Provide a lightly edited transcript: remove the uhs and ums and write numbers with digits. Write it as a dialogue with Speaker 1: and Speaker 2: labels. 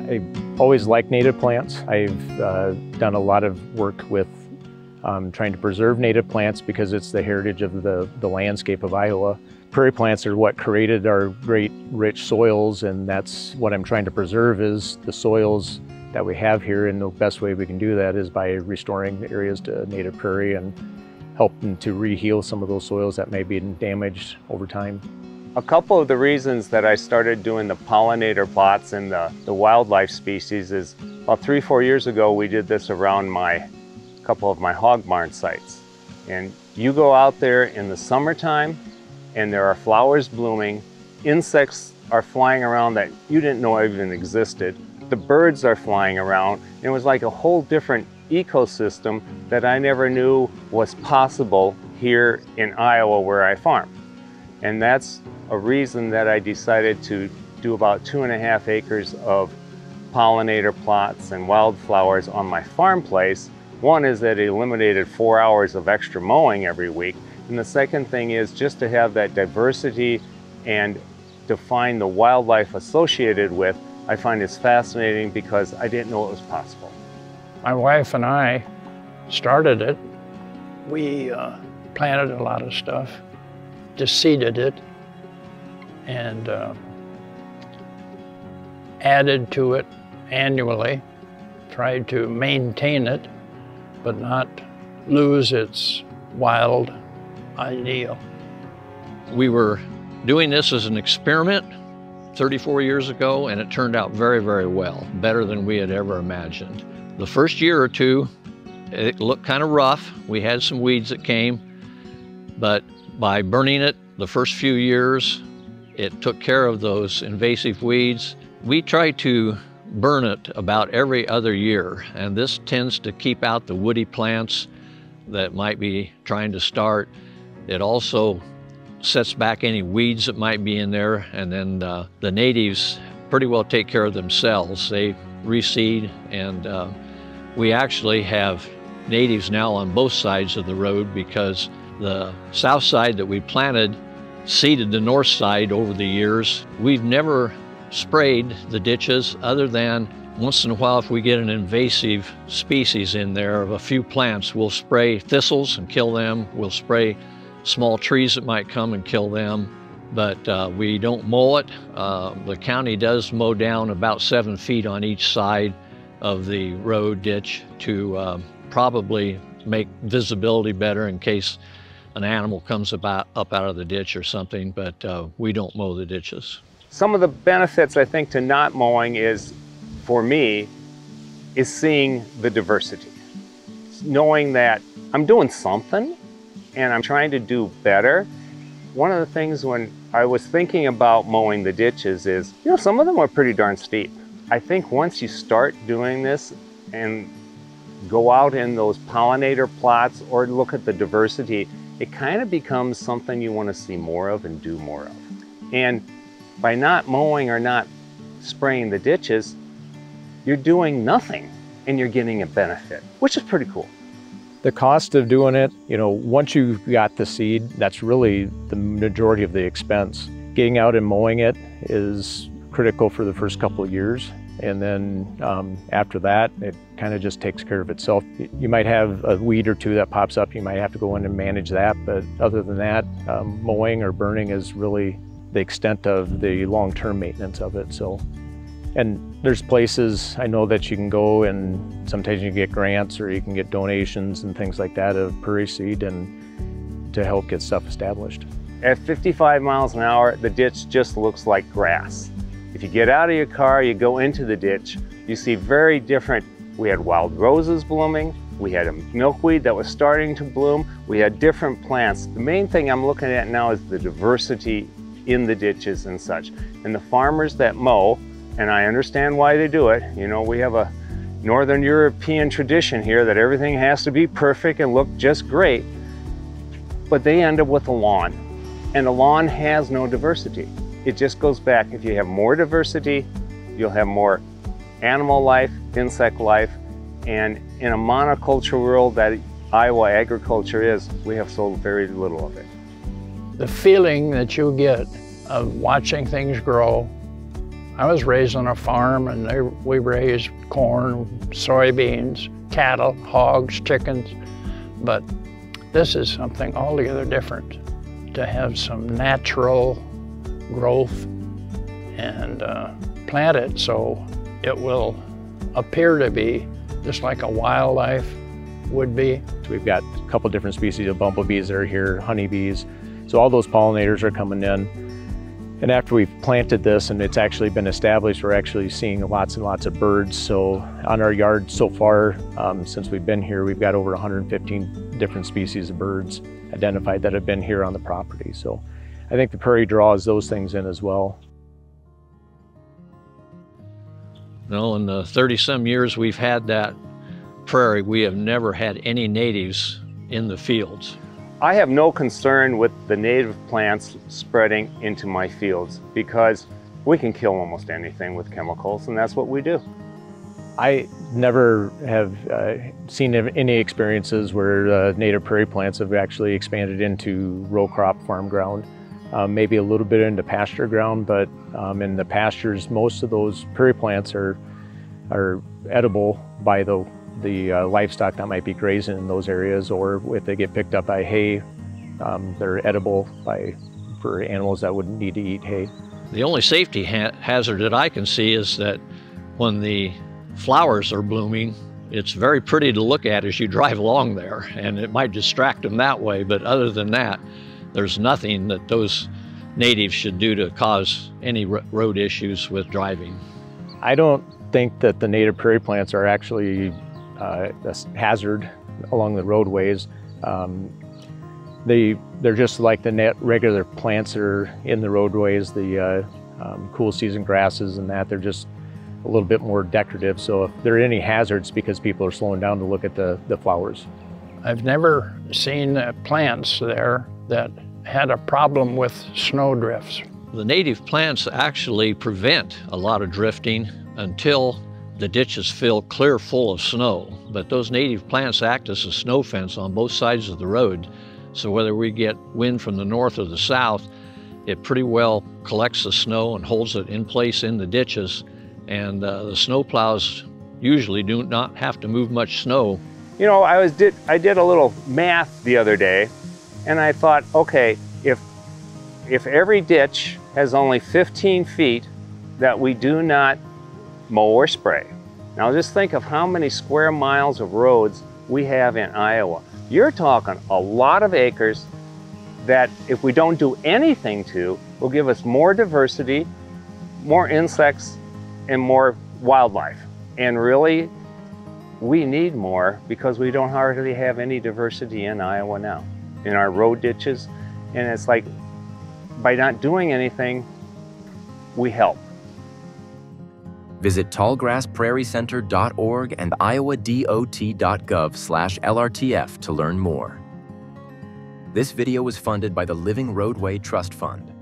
Speaker 1: I always liked native plants. I've done a lot of work with trying to preserve native plants because it's the heritage of the landscape of Iowa. Prairie plants are what created our great rich soils, and that's what I'm trying to preserve is the soils that we have here, and the best way we can do that is by restoring the areas to native prairie and helping to re-heal some of those soils that may be damaged over time.
Speaker 2: A couple of the reasons that I started doing the pollinator plots and the wildlife species is about 3 or 4 years ago we did this around a couple of my hog barn sites. And you go out there in the summertime and there are flowers blooming, insects are flying around that you didn't know even existed, the birds are flying around, and it was like a whole different ecosystem that I never knew was possible here in Iowa where I farm. And that's a reason that I decided to do about 2.5 acres of pollinator plots and wildflowers on my farm place. One is that it eliminated 4 hours of extra mowing every week. And the second thing is just to have that diversity and define the wildlife associated with, I find it's fascinating because I didn't know it was possible.
Speaker 3: My wife and I started it. We planted a lot of stuff, just seeded it, and added to it annually, tried to maintain it, but not lose its wild ideal.
Speaker 4: We were doing this as an experiment 34 years ago, and it turned out very, very well, better than we had ever imagined. The first year or two, it looked kind of rough. We had some weeds that came, but by burning it the first few years, it took care of those invasive weeds. We try to burn it about every other year, and this tends to keep out the woody plants that might be trying to start. It also sets back any weeds that might be in there, and then the natives pretty well take care of themselves. They reseed, and we actually have natives now on both sides of the road because the south side that we planted seeded the north side over the years. We've never sprayed the ditches other than once in a while if we get an invasive species in there of a few plants, we'll spray thistles and kill them. We'll spray small trees that might come and kill them, but we don't mow it. The county does mow down about 7 feet on each side of the road ditch to probably make visibility better in case an animal comes up out of the ditch or something, but we don't mow the ditches.
Speaker 2: Some of the benefits I think to not mowing is, for me, is seeing the diversity. Knowing that I'm doing something and I'm trying to do better. One of the things when I was thinking about mowing the ditches is, you know, some of them are pretty darn steep. I think once you start doing this and go out in those pollinator plots or look at the diversity, it kind of becomes something you want to see more of and do more of. And by not mowing or not spraying the ditches, you're doing nothing and you're getting a benefit, which is pretty cool.
Speaker 1: The cost of doing it, you know, once you've got the seed, that's really the majority of the expense. Getting out and mowing it is critical for the first couple of years. And then after that, it kind of just takes care of itself. You might have a weed or two that pops up. You might have to go in and manage that. But other than that, mowing or burning is really the extent of the long-term maintenance of it. So, and there's places I know that you can go and sometimes you get grants or you can get donations and things like that of prairie seed and to help get stuff established.
Speaker 2: At 55 miles an hour, the ditch just looks like grass. If you get out of your car, you go into the ditch, you see very different. We had wild roses blooming, we had a milkweed that was starting to bloom, we had different plants. The main thing I'm looking at now is the diversity in the ditches and such. And the farmers that mow, and I understand why they do it. You know, we have a Northern European tradition here that everything has to be perfect and look just great, but they end up with a lawn, and the lawn has no diversity. It just goes back, if you have more diversity, you'll have more animal life, insect life, and in a monoculture world that Iowa agriculture is, we have so very little of it.
Speaker 3: The feeling that you get of watching things grow, I was raised on a farm, and we raised corn, soybeans, cattle, hogs, chickens, but this is something altogether different, to have some natural growth and plant it so it will appear to be just like a wildlife would be.
Speaker 1: So we've got a couple different species of bumblebees that are here, honeybees. So all those pollinators are coming in. And after we've planted this and it's actually been established, we're actually seeing lots and lots of birds. So on our yard so far, since we've been here, we've got over 115 different species of birds identified that have been here on the property. So I think the prairie draws those things in as well.
Speaker 4: No, in the 30-some years we've had that prairie, we have never had any natives in the fields.
Speaker 2: I have no concern with the native plants spreading into my fields because we can kill almost anything with chemicals, and that's what we do.
Speaker 1: I never have seen any experiences where native prairie plants have actually expanded into row crop farm ground. Maybe a little bit into pasture ground, but in the pastures, most of those prairie plants are edible by the livestock that might be grazing in those areas, or if they get picked up by hay, they're edible for animals that would need to eat hay.
Speaker 4: The only safety hazard that I can see is that when the flowers are blooming, it's very pretty to look at as you drive along there, and it might distract them that way, but other than that, there's nothing that those natives should do to cause any road issues with driving.
Speaker 1: I don't think that the native prairie plants are actually a hazard along the roadways. They're just like the regular plants that are in the roadways, the cool season grasses and that. They're just a little bit more decorative. So if there are any hazards, because people are slowing down to look at the flowers.
Speaker 3: I've never seen plants there that had a problem with snow drifts.
Speaker 4: The native plants actually prevent a lot of drifting until the ditches fill clear full of snow. But those native plants act as a snow fence on both sides of the road. So whether we get wind from the north or the south, it pretty well collects the snow and holds it in place in the ditches. And the snow plows usually do not have to move much snow.
Speaker 2: You know, I did a little math the other day, and I thought, okay, if every ditch has only 15 feet that we do not mow or spray. Now just think of how many square miles of roads we have in Iowa. You're talking a lot of acres that if we don't do anything to, will give us more diversity, more insects, and more wildlife. And really, we need more because we don't hardly have any diversity in Iowa now, in our road ditches. And it's like, by not doing anything, we help.
Speaker 5: Visit tallgrassprairiecenter.org and iowadot.gov/LRTF to learn more. This video was funded by the Living Roadway Trust Fund.